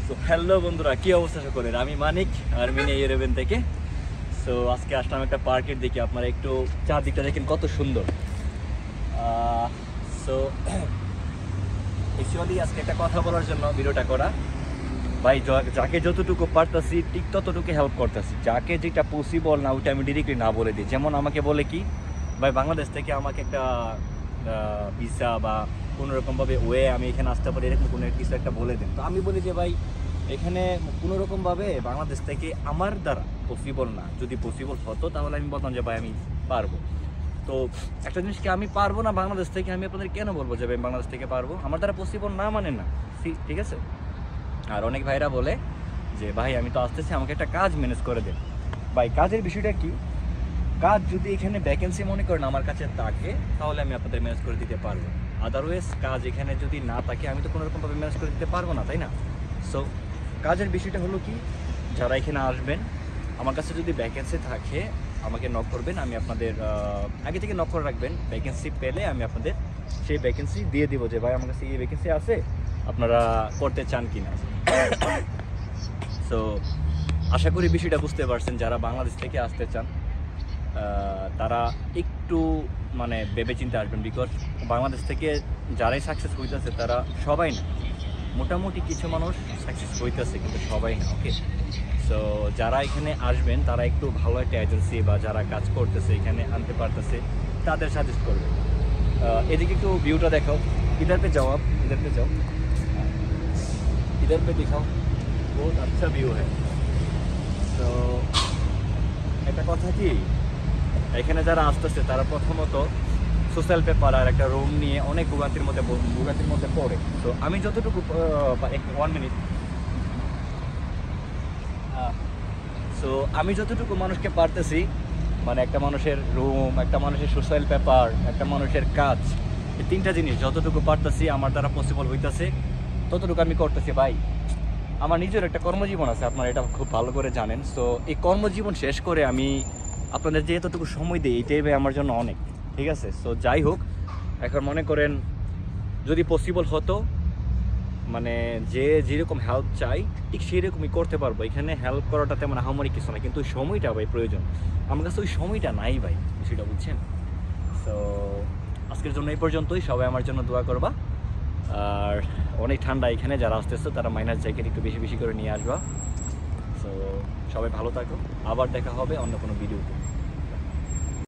So hello বন্ধুরা, কি অবস্থা সকলের? আমি মানিক আর মিনি ইউরেবেন থেকে। সো আজকে আসলাম একটা পার্কের দিকে। আপনারা একটু চারদিকটা দেখেন কত সুন্দর। সো অ্যাকচুয়ালি আজকে একটা কথা বলার জন্য ভিডিওটা করা। ভাই যাকে যতটুকু পারতাছি ঠিক ততটুকু হেল্প করতেছি। যাকে যেটা পসিবল না ওইটা আমি ডিরেক্টলি না বলে দিই। যেমন আমাকে বলে কি, ভাই বাংলাদেশ থেকে আমাকে একটা ভিসা বা কোনোরকমভাবে ওয়ে আমি এখানে আসতে পারি, এরকম কোনো কিছু একটা বলে দেন। তো আমি বলি যে ভাই এখানে কোনোরকমভাবে বাংলাদেশ থেকে আমার দ্বারা পসিবল না। যদি পসিবল হতো তাহলে আমি বলতাম যে ভাই আমি পারবো। তো একটা জিনিসকে আমি পারবো না বাংলাদেশ থেকে, আমি আপনাদের কেন বলবো যে ভাই বাংলাদেশ থেকে পারবো? আমার দ্বারা পসিবল না মানে না, ঠিক আছে? আর অনেক ভাইরা বলে যে ভাই আমি তো আসতেছি, আমাকে একটা কাজ ম্যানেজ করে দেন। ভাই কাজের বিষয়টা কি? কাজ যদি এখানে ভ্যাকেন্সি মনে করেন আমার কাছে থাকে, তাহলে আমি আপনাদের ম্যানেজ করে দিতে পারবো। আদারওয়াইজ কাজ এখানে যদি না থাকে, আমি তো কোনোরকমভাবে ম্যানেজ করে দিতে পারবো না, তাই না? সো কাজের বিষয়টা হলো কি, যারা এখানে আসবেন আমার কাছে যদি ভ্যাকেন্সি থাকে আমাকে নক করবেন। আমি আপনাদের আগে থেকে নক করে রাখবেন। ভ্যাকেন্সি পেলে আমি আপনাদের সেই ভ্যাকেন্সি দিয়ে দিব যে ভাই আমার কাছে এই ভ্যাকেন্সি আছে, আপনারা করতে চান কি না। সো আশা করি বিষয়টা বুঝতে পারছেন। যারা বাংলাদেশ থেকে আসতে চান তারা একটু মানে ভেবেচিন্তে আসবেন। বিকজ বাংলাদেশ থেকে যারাই সাকসেস হইতেছে তারা সবাই না, মোটামুটি কিছু মানুষ সাকসেস হইতেছে, কিন্তু সবাই না। ওকে, সো যারা এখানে আসবেন তারা একটু ভালো একটা এজেন্সি বা যারা কাজ করতেছে এখানে আনতে পারতেছে তাদের সাজেস্ট করবে। এদিকে একটু ভিউটা দেখাও, ইধার পে যাও, ইধার পে যাও, इधर पे दिखाओ, बहुत अच्छा व्यू है। তো একটা কথা কি, এখানে যারা আসতেছে তারা প্রথমত সোশ্যাল পেপার আর একটা রুম নিয়ে অনেক ভোগান্তির মধ্যে পড়ে। তো আমি যতটুকু 1 মিনিট, সো আমি যতটুকু মানুষকে পারতেছি, মানে একটা মানুষের রুম, একটা মানুষের সোশ্যাল পেপার, একটা মানুষের কাজ, এই তিনটা জিনিস যতটুকু পারতেছি আমার দ্বারা পসিবল হইতেছে ততটুকু আমি করতেছি। ভাই আমার নিজের একটা কর্মজীবন আছে, আপনারা এটা খুব ভালো করে জানেন। সো এই কর্মজীবন শেষ করে আমি আপনাদের যে এতটুকু সময় দিই, এইটাই ভাই আমার জন্য অনেক, ঠিক আছে? সো যাই হোক, এখন মনে করেন যদি পসিবল হতো, মানে যে যেরকম হেল্প চাই ঠিক সেই রকমই করতে পারবো। এখানে হেল্প করাটা তেমন আহামরি কিছু না, কিন্তু ওই সময়টা ভাই প্রয়োজন। আমার কাছে ওই সময়টা নাই ভাই, সেটা বুঝছেন? সো আজকের জন্য এই পর্যন্তই। সবাই আমার জন্য দোয়া করবা। আর অনেক ঠান্ডা এখানে, যারা আসতেছে তারা মাইনাস জ্যাকেট একটু বেশি বেশি করে নিয়ে আসবা। সো সবাই ভালো থাকো, আবার দেখা হবে অন্য কোনো ভিডিওতে।